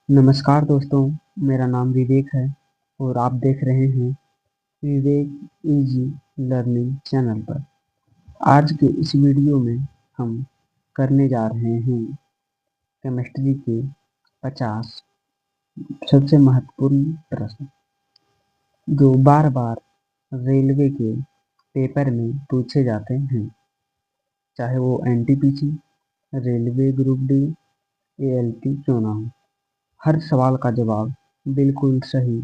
नमस्कार दोस्तों, मेरा नाम विवेक है और आप देख रहे हैं विवेक इजी लर्निंग चैनल पर। आज के इस वीडियो में हम करने जा रहे हैं केमिस्ट्री के 50 सबसे महत्वपूर्ण प्रश्न जो बार बार रेलवे के पेपर में पूछे जाते हैं, चाहे वो NTPC, railway group D, ALP क्यों ना हो। हर सवाल का जवाब बिल्कुल सही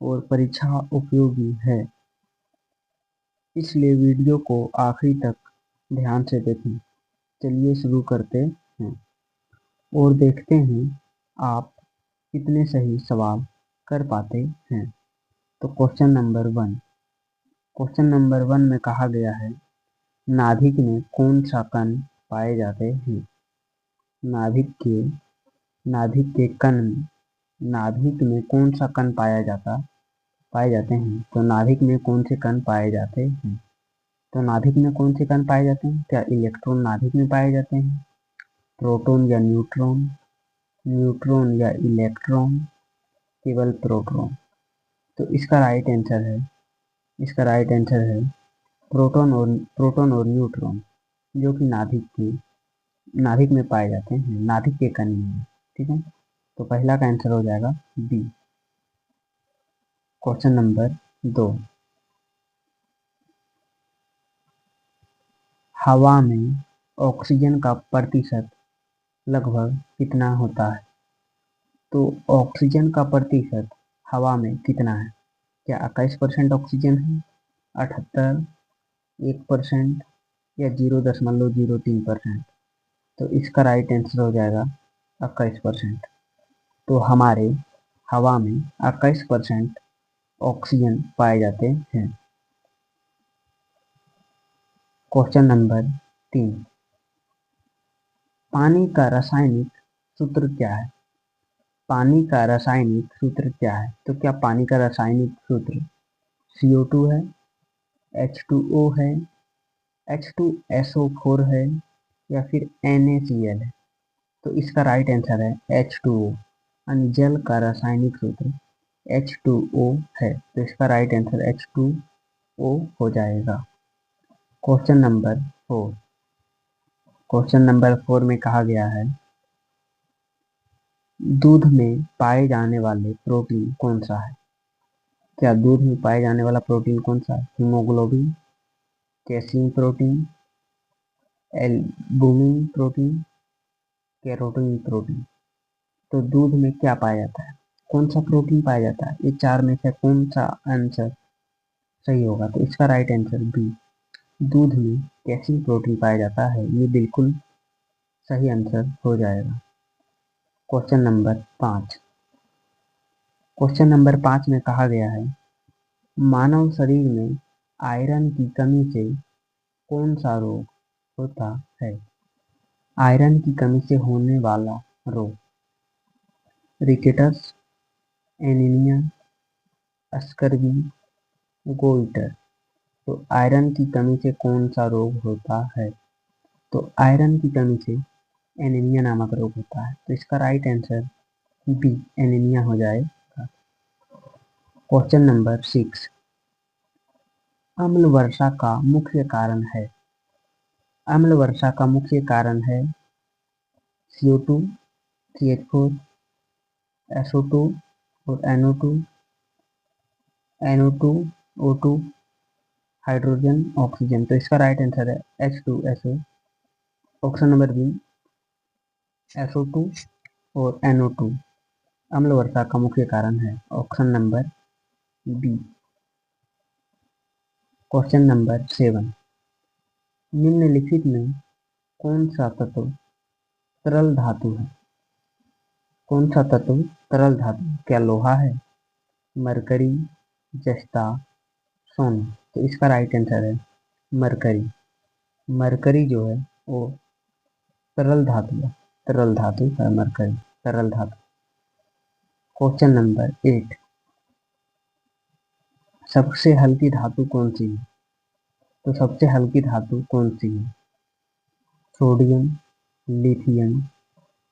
और परीक्षा उपयोगी है, इसलिए वीडियो को आखिरी तक ध्यान से देखें। चलिए शुरू करते हैं और देखते हैं आप कितने सही सवाल कर पाते हैं। तो क्वेश्चन नंबर 1 में कहा गया है, नाभिक में कौन सा कण पाए जाते हैं। नाभिक के नाभिक के कण नाभिक में कौन सा कण पाए जाते हैं। तो नाभिक में कौन से कण पाए जाते हैं। तो नाभिक में कौन से कण पाए जाते हैं। क्या इलेक्ट्रॉन नाभिक में पाए जाते हैं, प्रोटॉन या न्यूट्रॉन, न्यूट्रॉन या इलेक्ट्रॉन, केवल प्रोटॉन। तो इसका राइट आंसर है प्रोटॉन और न्यूट्रॉन, जो कि नाभिक में पाए जाते हैं, नाभिक के कण में। ठीक है, तो पहला का आंसर हो जाएगा बी। क्वेश्चन नंबर 2, हवा में ऑक्सीजन का प्रतिशत लगभग कितना होता है। तो ऑक्सीजन का प्रतिशत हवा में कितना है। क्या 21% ऑक्सीजन है, 78, 1% या 0.03%। तो इसका राइट आंसर हो जाएगा 21%। तो हमारे हवा में 21% ऑक्सीजन पाए जाते हैं। क्वेश्चन नंबर 3, पानी का रासायनिक सूत्र क्या है। पानी का रासायनिक सूत्र क्या है। तो क्या पानी का रासायनिक सूत्र CO2 है, H2O है, H2SO4 है या फिर NaCl है। तो इसका राइट आंसर है H2O, यानी जल का रासायनिक सूत्र H2O है। तो इसका राइट आंसर H2O हो जाएगा। क्वेश्चन नंबर 4 क्वेश्चन नंबर 4 में कहा गया है, दूध में पाए जाने वाले प्रोटीन कौन सा है। क्या दूध में पाए जाने वाला प्रोटीन कौन सा है। Haemoglobin, casein protein, albumin protein, carotene protein. तो दूध में क्या पाया जाता है, कौन सा प्रोटीन पाया जाता है। ये चार में से कौन सा आंसर सही होगा। तो इसका राइट आंसर बी, दूध में कैसीन प्रोटीन पाया जाता है, ये बिल्कुल सही आंसर हो जाएगा। क्वेश्चन नंबर 5 में कहा गया है, मानव शरीर में आयरन की कमी से कौन सा रोग होता है। आयरन की कमी से होने वाला रोग, रिकेटस, एनीमिया, स्कर्वी, गोइटर। तो आयरन की कमी से कौन सा रोग होता है। तो आयरन की कमी से एनीमिया नामक रोग होता है। तो इसका राइट आंसर बी, एनीमिया हो जाएगा। क्वेश्चन नंबर 6, अम्ल वर्षा का मुख्य कारण है। अम्ल वर्षा का मुख्य कारण है CO2, CH4, SO2 और NO2, O2, हाइड्रोजन, ऑक्सीजन। तो इसका राइट आंसर है H2SO। Option number B, SO2 और NO2 अम्ल वर्षा का मुख्य कारण है। Option number B. Question number 7, निम्नलिखित में कौन सा तत्व तरल धातु है। कौन सा तत्व तरल धातु, क्या लोहा है, मरकरी, जस्ता, सोना। तो इसका राइट आंसर है मरकरी। मरकरी जो है वो तरल धातु है मरकरी, तरल धातु। क्वेश्चन नंबर 8, सबसे हल्की धातु कौन सी है। तो सबसे हल्की धातु कौन सी है, सोडियम, लिथियम,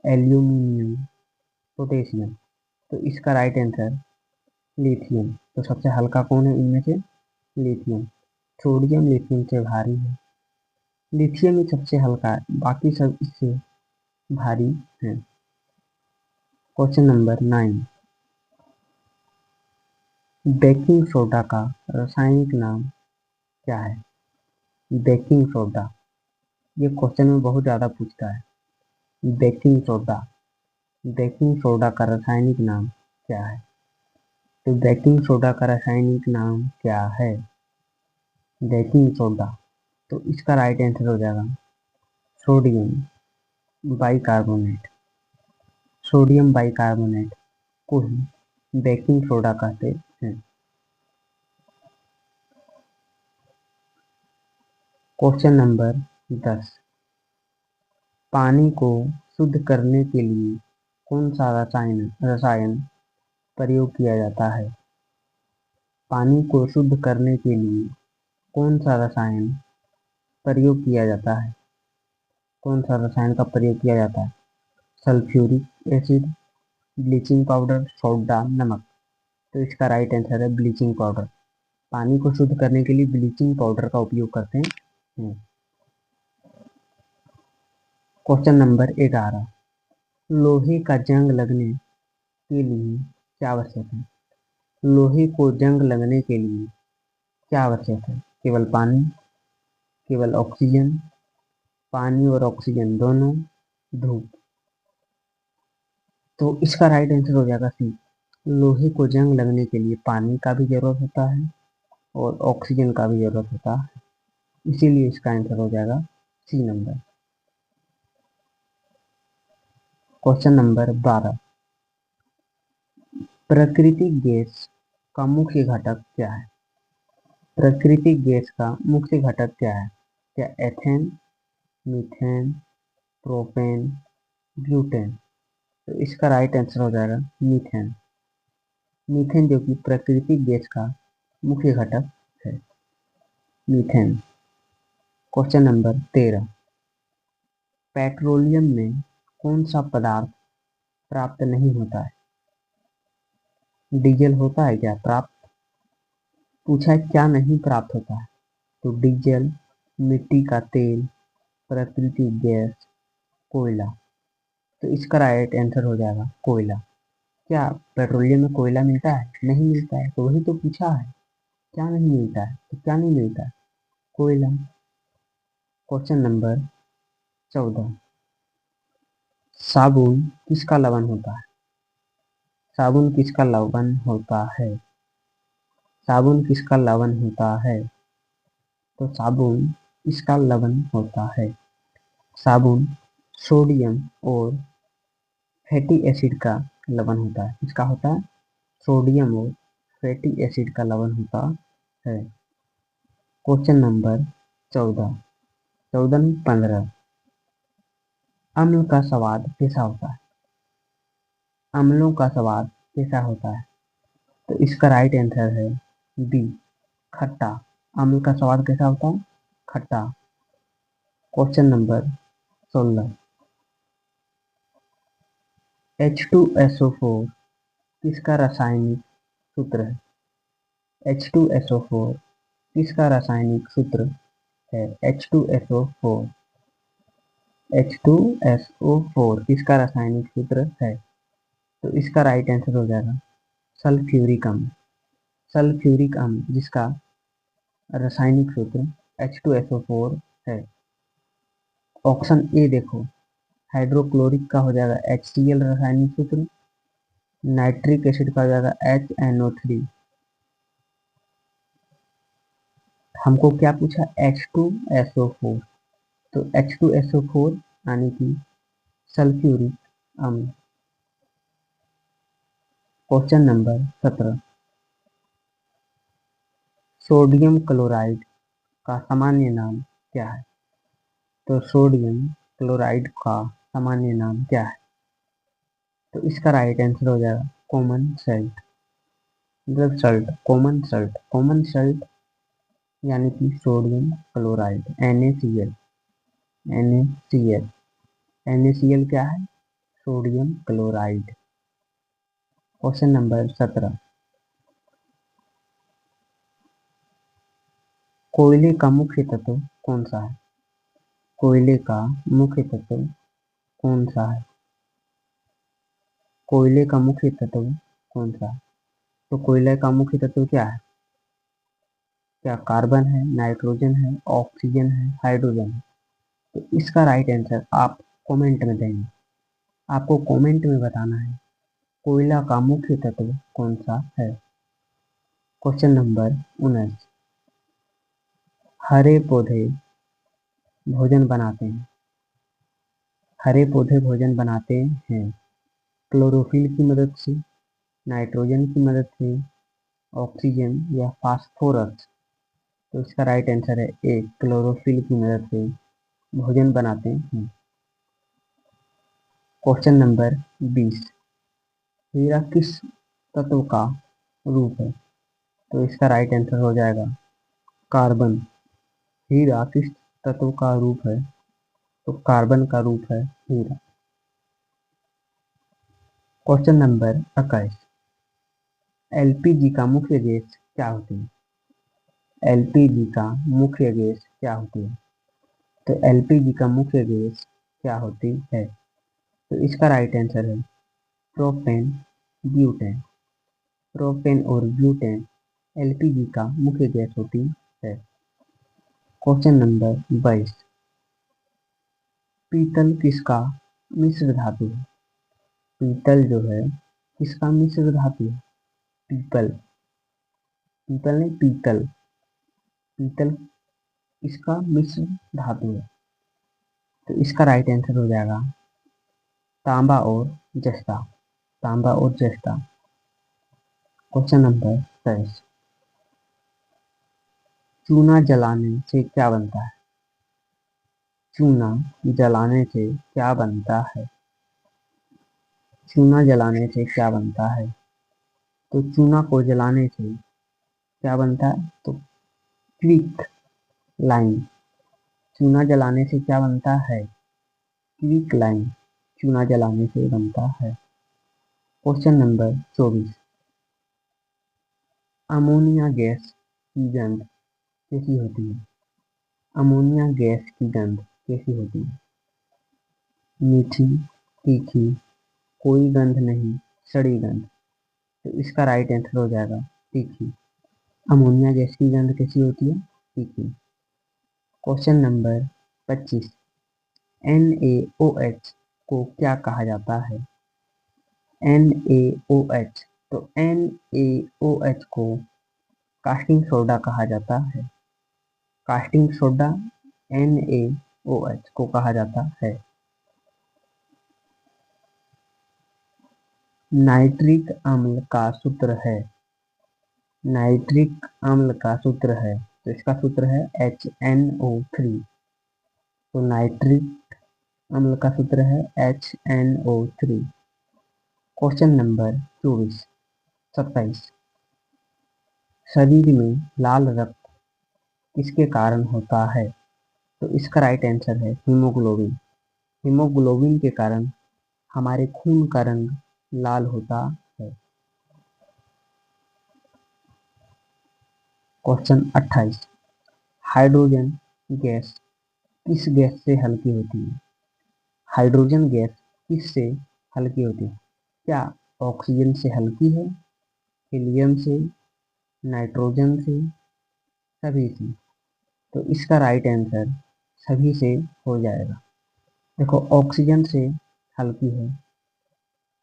एल्यूमिनियम, पोटेशियम। तो इसका राइट आंसर लिथियम। तो सबसे हल्का कौन है इनमें से? लिथियम। सोडियम लिथियम से भारी है, लिथियम ही सबसे हल्का है, बाकी सब इससे भारी है। क्वेश्चन नंबर 9, बेकिंग सोडा का रासायनिक नाम क्या है? बेकिंग सोडा, ये क्वेश्चन में बहुत ज्यादा पूछता है। बेकिंग सोडा, बेकिंग सोडा का रासायनिक नाम क्या है? तो बेकिंग सोडा का रासायनिक नाम क्या है? Baking soda. तो इसका राइट आंसर हो जाएगा सोडियम बाइकार्बोनेट। सोडियम बाइकार्बोनेट को ही बेकिंग सोडा कहते हैं। क्वेश्चन नंबर 10, पानी को शुद्ध करने के लिए कौन सा रसायन प्रयोग किया जाता है? पानी को शुद्ध करने के लिए कौन सा रसायन प्रयोग किया जाता है? कौन सा रसायन का प्रयोग किया जाता है? Sulphuric acid, bleaching powder, soda, नमक। तो इसका राइट आंसर है ब्लीचिंग पाउडर। पानी को शुद्ध करने के लिए ब्लीचिंग पाउडर का उपयोग करते हैं। क्वेश्चन नंबर 11, लोहे का जंग लगने के लिए क्या आवश्यक है? लोहे को जंग लगने के लिए क्या आवश्यक है? केवल पानी, केवल ऑक्सीजन, पानी और ऑक्सीजन दोनों, धूप। तो इसका राइट आंसर हो जाएगा सी। लोहे को जंग लगने के लिए पानी का भी जरूरत होता है और ऑक्सीजन का भी जरूरत होता है, इसीलिए इसका आंसर हो जाएगा सी नंबर। क्वेश्चन नंबर 12, प्राकृतिक गैस का मुख्य घटक क्या है? प्राकृतिक गैस का मुख्य घटक क्या है? क्या एथेन, मीथेन, प्रोपेन, ब्यूटेन? तो इसका राइट आंसर हो जाएगा मीथेन। मीथेन जो कि प्राकृतिक गैस का मुख्य घटक है, मीथेन। क्वेश्चन नंबर 13, पेट्रोलियम में कौन सा पदार्थ प्राप्त नहीं होता है? डीजल होता है क्या प्राप्त? पूछा है क्या नहीं प्राप्त होता है, तो डीजल, मिट्टी का तेल, प्राकृतिक गैस, कोयला। तो इसका राइट आंसर हो जाएगा कोयला। क्या पेट्रोलियम में कोयला मिलता है? नहीं मिलता है, तो वही तो पूछा है क्या नहीं मिलता है, तो क्या नहीं मिलता है? कोयला। क्वेश्चन नंबर 14, साबुन किसका लवण होता है? साबुन किसका लवण होता है? साबुन किसका लवण होता है? तो साबुन किसका लवण होता है? साबुन सोडियम और फैटी एसिड का लवण होता है। किसका होता है? सोडियम और फैटी एसिड का लवण होता है। क्वेश्चन नंबर 14, 14 नहीं 15, अम्ल का स्वाद कैसा होता है? अम्लों का स्वाद कैसा होता है? तो इसका राइट आंसर है बी, खट्टा। अम्ल का स्वाद कैसा होता है? खट्टा। क्वेश्चन नंबर 16, H2SO4 किसका रासायनिक सूत्र है? H2SO4 किसका रासायनिक सूत्र है? H2SO4, H2SO4 किसका रासायनिक सूत्र है? तो इसका राइट आंसर हो जाएगा सल्फ्यूरिक अम्ल। सल्फ्यूरिक अम्ल जिसका रासायनिक सूत्र H2SO4 है। ऑप्शन ए देखो, हाइड्रोक्लोरिक का हो जाएगा HCl रासायनिक सूत्र, नाइट्रिक एसिड का हो जाएगा HNO3। हमको क्या पूछा? H2SO4, तो H2SO4 यानी कि सल्फ्यूरिक अम्ल। क्वेश्चन नंबर 17, सोडियम क्लोराइड का सामान्य नाम क्या है? तो सोडियम क्लोराइड का सामान्य नाम क्या है? तो इसका राइट आंसर हो जाएगा कॉमन सल्ट। मतलब सल्ट, कॉमन सल्ट, कॉमन सल्ट यानी कि sodium chloride, NaCl। NaCl, NaCl क्या है? Sodium chloride. क्वेश्चन नंबर 17, कोयले का मुख्य तत्व कौन सा है? कोयले का मुख्य तत्व कौन सा है? कोयले का मुख्य तत्व कौन सा है? तो कोयले का मुख्य तत्व क्या है? क्या कार्बन है, नाइट्रोजन है, ऑक्सीजन है, हाइड्रोजन है? तो इसका राइट आंसर आप कमेंट में देंगे। आपको कमेंट में बताना है कोयला का मुख्य तत्व कौन सा है। क्वेश्चन नंबर 19, हरे पौधे भोजन बनाते हैं। हरे पौधे भोजन बनाते हैं क्लोरोफिल की मदद से, नाइट्रोजन की मदद से, ऑक्सीजन या फास्फोरस? तो इसका राइट आंसर है ए, क्लोरोफिल की मदद से भोजन बनाते हैं। क्वेश्चन नंबर 20, हीरा किस तत्व का रूप है? तो इसका राइट आंसर हो जाएगा कार्बन। हीरा किस तत्व का रूप है? तो कार्बन का रूप है हीरा। क्वेश्चन नंबर 21, एलपीजी का मुख्य गैस क्या होती है? एलपीजी का मुख्य गैस क्या होती है? तो एलपीजी का मुख्य गैस क्या होती है? तो इसका राइट आंसर है प्रोपेन, ब्यूटेन। प्रोपेन और ब्यूटेन एलपीजी का मुख्य गैस होती है। क्वेश्चन नंबर 22, पीतल किसका मिश्र धातु है? पीतल जो है किसका मिश्र धातु है? पीतल, पीतल नहीं पीतल, पीतल इसका मिश्र धातु है। तो इसका राइट आंसर हो जाएगा तांबा और जस्ता। तांबा और जस्ता। क्वेश्चन नंबर 23, चूना जलाने से क्या बनता है? चूना जलाने से क्या बनता है? चूना जलाने से क्या बनता है? तो चूना को जलाने से क्या बनता है? तो क्विक लाइन। चूना जलाने से क्या बनता है? क्विक लाइन चूना जलाने से बनता है। क्वेश्चन नंबर 24, अमोनिया गैस की गंध कैसी होती है? अमोनिया गैस की गंध कैसी होती है? मीठी, तीखी, कोई गंध नहीं, सड़ी गंध? तो इसका राइट आंसर हो जाएगा तीखी। अमोनिया गैस की गंध कैसी होती है? तीखी। क्वेश्चन नंबर 25, NaOH को क्या कहा जाता है? NaOH, तो NaOH को कास्टिंग सोडा कहा जाता है। कास्टिंग सोडा NaOH को कहा जाता है। नाइट्रिक अम्ल का सूत्र है। नाइट्रिक अम्ल का सूत्र है, तो इसका सूत्र है HNO3। तो नाइट्रिक अम्ल का सूत्र है HNO3। क्वेश्चन नंबर 27, शरीर में लाल रक्त किसके कारण होता है? तो इसका राइट आंसर है हीमोग्लोबिन। हीमोग्लोबिन के कारण हमारे खून का रंग लाल होता है। क्वेश्चन 28, हाइड्रोजन गैस किस गैस से हल्की होती है? हाइड्रोजन गैस किस से हल्की होती है? क्या ऑक्सीजन से हल्की है, हीलियम से, नाइट्रोजन से, सभी से? तो इसका राइट आंसर सभी से हो जाएगा। देखो, ऑक्सीजन से हल्की है,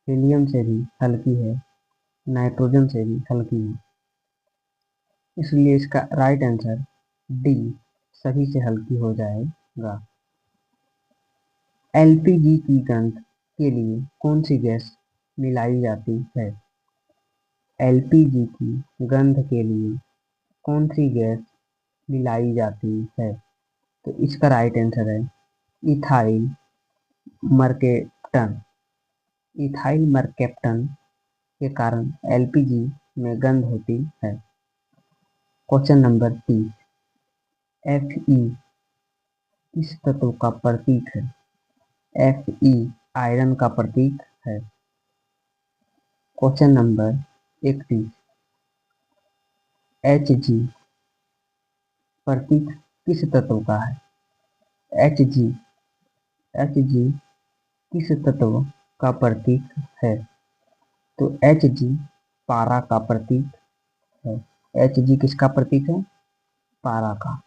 हीलियम से भी हल्की है, नाइट्रोजन से भी हल्की है, इसलिए इसका राइट आंसर डी, सभी से हल्की हो जाएगा। एलपीजी की गंध के लिए कौन सी गैस मिलाई जाती है? एलपीजी की गंध के लिए कौन सी गैस मिलाई जाती है? तो इसका राइट आंसर है इथाइल मर्केप्टन। इथाइल मर्केप्टन के कारण एलपीजी में गंध होती है। क्वेश्चन नंबर 30, Fe किस तत्व का प्रतीक है? Fe आयरन का प्रतीक है। Question number 31। Hg प्रतीक किस तत्व का है? Hg Hg किस तत्व का प्रतीक है? तो Hg पारा का प्रतीक है। Hg किसका प्रतीक है? पारा का।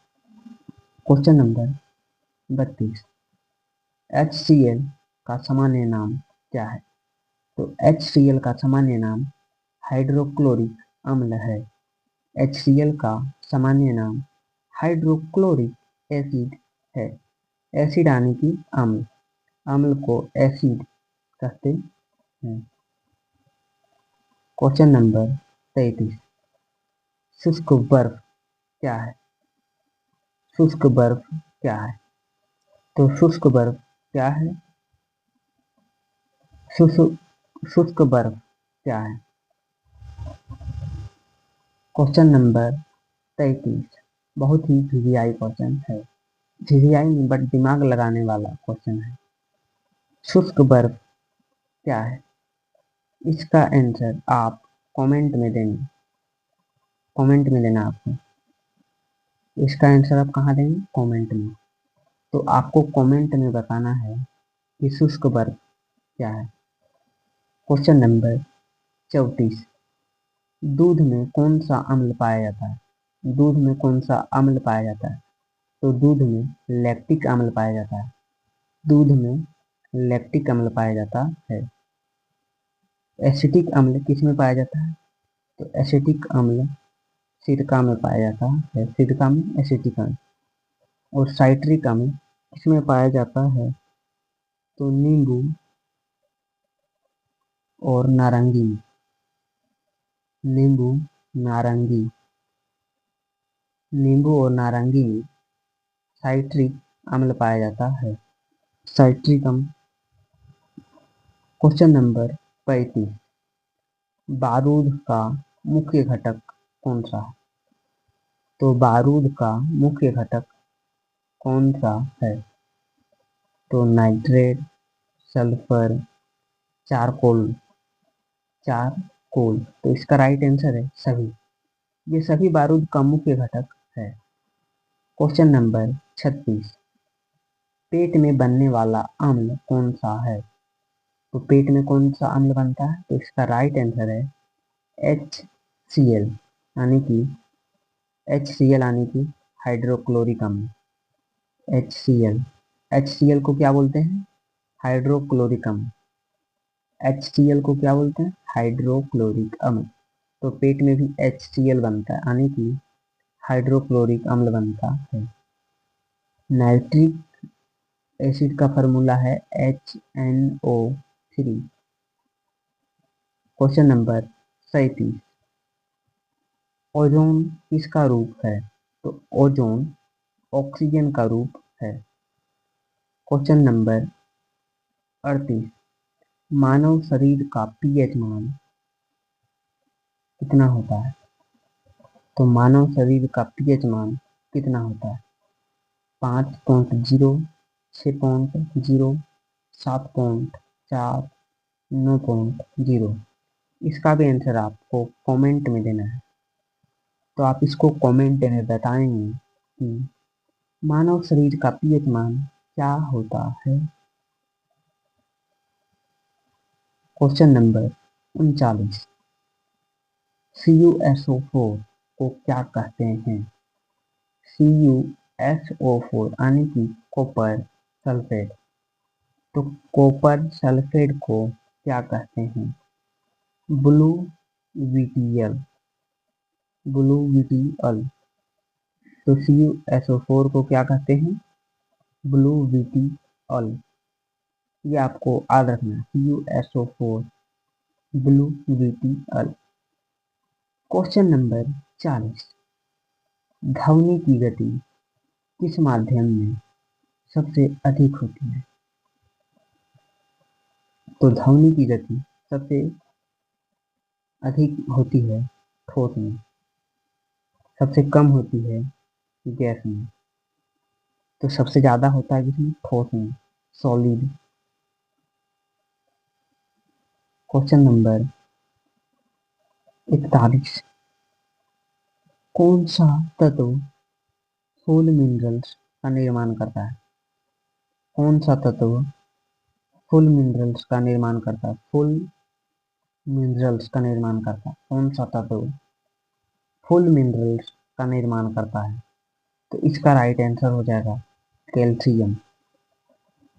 Question number 32। HCl का सामान्य नाम क्या है? तो HCl का सामान्य नाम हाइड्रोक्लोरिक अम्ल है। HCl का सामान्य नाम हाइड्रोक्लोरिक एसिड है। एसिड यानी कि अम्ल, अम्ल को एसिड कहते हैं। Question number 33। शुष्क बर्फ क्या है? शुष्क बर्फ क्या है? तो शुष्क बर्फ क्या है? शुष्क बर्फ क्या है? क्वेश्चन नंबर 33 बहुत ही वीवीआई क्वेश्चन है। वीवीआई में बट दिमाग लगाने वाला क्वेश्चन है। शुष्क बर्फ क्या है? इसका आंसर आप कमेंट में देंगे। कमेंट में देना आपको। इसका आंसर आप कहाँ देंगे? कमेंट में। तो आपको कमेंट में बताना है कि शुष्क बर्फ क्या है। Question number 34। दूध में कौन सा अम्ल पाया जाता है? दूध में कौन सा अम्ल पाया जाता है? तो दूध में लैक्टिक अम्ल पाया जाता है। दूध में लैक्टिक अम्ल पाया जाता है। एसिटिक अम्ल किस में पाया जाता है? तो एसिटिक अम्ल सिरका में पाया जाता है। सिरका में एसिटिक अम्ल। और साइट्रिक अम्ल किसमें पाया जाता है? तो नींबू और नारंगी में। नींबू नारंगी नींबू और नारंगी में साइट्रिक अम्ल पाया जाता है। साइट्रिक अम्ल। Question number 35। बारूद का मुख्य घटक कौन सा है? तो बारूद का मुख्य घटक कौन सा है? तो नाइट्रेट, सल्फर, चारकोल। चारकोल। तो इसका राइट आंसर है सभी। ये सभी बारूद का मुख्य घटक है। Question number 36। पेट में बनने वाला अम्ल कौन सा है? तो पेट में कौन सा अम्ल बनता है? तो इसका राइट आंसर है HCl यानी कि HCl यानी कि हाइड्रोक्लोरिक अम्ल। HCl। HCl को क्या बोलते हैं? हाइड्रोक्लोरिक अम्ल। HCl को क्या बोलते हैं? हाइड्रोक्लोरिक अम्ल। तो पेट में भी HCl बनता है यानी कि हाइड्रोक्लोरिक अम्ल बनता है। नाइट्रिक एसिड का फॉर्मूला है HNO3। Question number 37। ओजोन किसका रूप है? तो ओजोन ऑक्सीजन का रूप है। Question number 38। मानव शरीर का पीएच मान कितना होता है? तो मानव शरीर का पीएच मान कितना होता है? 5.0, 6.0, 7.4, 9.0। इसका भी आंसर आपको कमेंट में देना है। तो आप इसको कमेंट में बताएंगे कि मानव शरीर का पीएच मान क्या होता है। Question number 39। CuSO4 को क्या कहते हैं? CuSO4 यानी कि कॉपर सल्फेट। तो कॉपर सल्फेट को क्या कहते हैं? Blue VTL। Blue VTL। तो CuSO4 को क्या कहते हैं? Blue VTL। ये आपको याद रखना है। CuSO4 blue VTL। Question number 40। ध्वनि की गति किस माध्यम में सबसे अधिक होती है? तो ध्वनि की गति सबसे अधिक होती है ठोस में। सबसे कम होती है गैस में। तो सबसे ज्यादा होता है किसमें? ठोस में, सॉलिड। Question number 41। कौन सा तत्व फुल मिनरल्स का निर्माण करता है? कौन सा तत्व फुल मिनरल्स का निर्माण करता है? फुल मिनरल्स का निर्माण करता है कौन सा तत्व फुल मिनरल्स का निर्माण करता है? तो इसका राइट आंसर हो जाएगा कैल्शियम।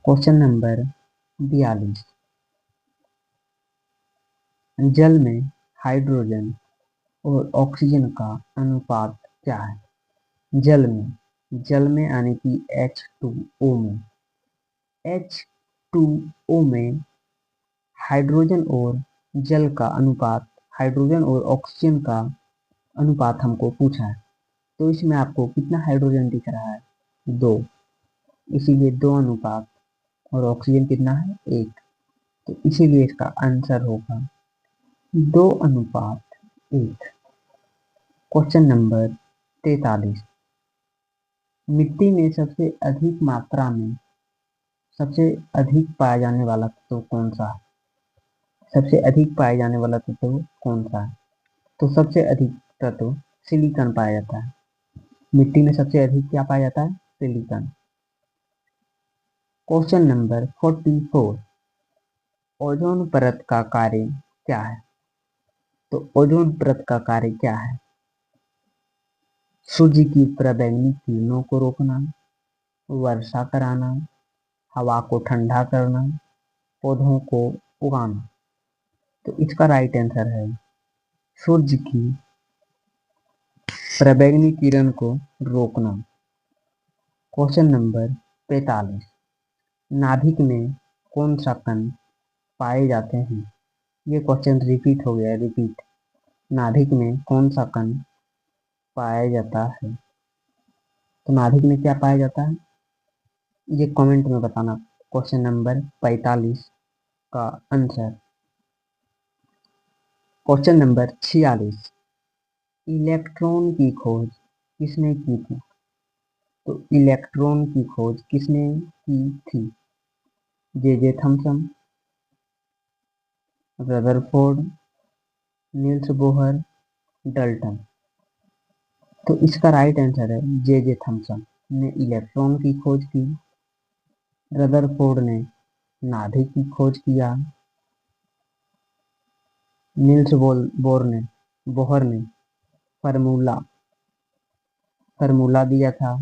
Question number 42। जल में हाइड्रोजन और ऑक्सीजन का अनुपात क्या है? जल में यानी कि H2O में H2O में हाइड्रोजन और जल का अनुपात, हाइड्रोजन और ऑक्सीजन का अनुपात हमको पूछा है। तो इसमें आपको कितना हाइड्रोजन दिख रहा है? 2, इसीलिए 2 अनुपात, और ऑक्सीजन कितना है? 1। तो इसीलिए इसका आंसर होगा 2:1। Question number 43। मिट्टी में सबसे अधिक पाया जाने वाला तत्व कौन सा है? सबसे अधिक पाए जाने वाला तत्व कौन सा है? तो सबसे अधिक तत्व सिलिकॉन पाया जाता है। मिट्टी में सबसे अधिक क्या पाया जाता है? सिलिकॉन। Question number 44। ओजोन परत का कार्य क्या है? तो ओजोन परत का कार्य क्या है? सूर्य की पराबैंगनी किरणों को रोकना, वर्षा कराना, हवा को ठंडा करना, पौधों को उगाना। तो इसका राइट आंसर है सूर्य की पराबैंगनी किरण को रोकना। Question number 45। नाभिक में कौन सा कण पाए जाते हैं? ये क्वेश्चन रिपीट हो गया, रिपीट। नाभिक में कौन सा कण पाया जाता है? तो नाभिक में क्या पाया जाता है? ये कमेंट में बताना क्वेश्चन नंबर 45 का आंसर। Question number 46। इलेक्ट्रॉन की खोज किसने की थी? तो इलेक्ट्रॉन की खोज किसने की थी? J Thomson, Rutherford, Niels Bohr, Dalton. तो इसका राइट आंसर है जे थॉमसन ने इलेक्ट्रॉन की खोज की, रदरफोर्ड ने नाभिक की खोज किया, नील्स बोहर ने फार्मूला दिया था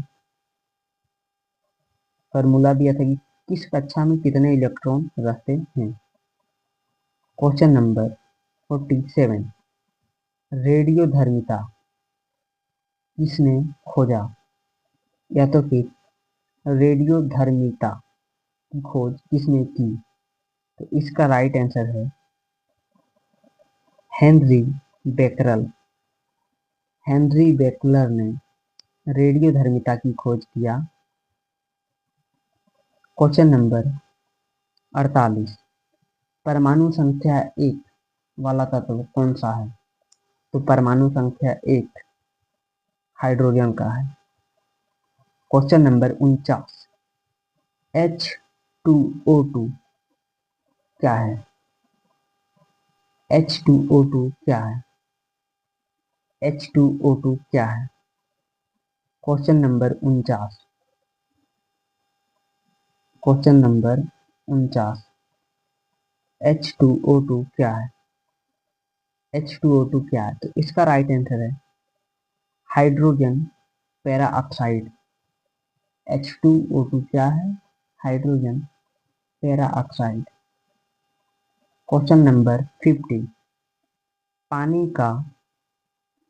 कि किस कक्षा में कितने इलेक्ट्रॉन रहते हैं। Question number 47। रेडियोधर्मिता किसने खोजा? या तो फिर रेडियोधर्मिता की खोज किसने की? तो इसका राइट आंसर है हेनरी बेकरल। हेनरी बेकलर ने रेडियोधर्मिता की खोज किया। Question number 48। परमाणु संख्या 1 वाला तत्व कौन सा है? तो परमाणु संख्या 1 हाइड्रोजन का है। Question number 49। H2O2 क्या है? H2O2 क्या है? H2O2 क्या है? Question number 49। Question number 49। H2O2 क्या है? H2O2 क्या है? तो इसका राइट आंसर है हाइड्रोजन पैरा ऑक्साइड। H2O2 क्या है? Hydrogen para oxide. Question number 50। पानी का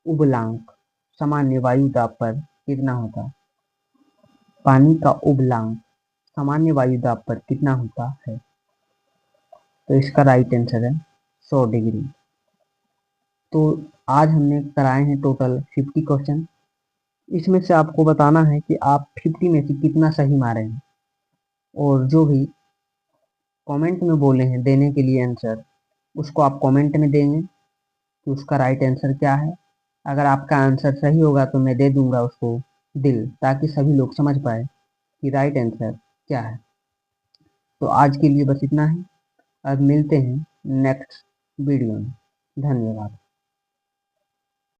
उबलांक सामान्य वायु दाब पर कितना होता है? पानी का उबलांक सामान्य वायु दाब पर कितना होता है? तो इसका राइट आंसर है 100 डिग्री। तो आज हमने कराए हैं टोटल 50 क्वेश्चन। इसमें से आपको बताना है कि आप 50 में से कितना सही मारे हैं, और जो भी कमेंट में बोले हैं देने के लिए आंसर, उसको आप कमेंट में देंगे कि उसका राइट आंसर क्या है। अगर आपका आंसर सही होगा तो मैं दे दूंगा उसको दिल, ताकि सभी लोग समझ पाए कि राइट आंसर क्या है। तो आज के लिए बस इतना ही। अब मिलते हैं नेक्स्ट वीडियो में। धन्यवाद।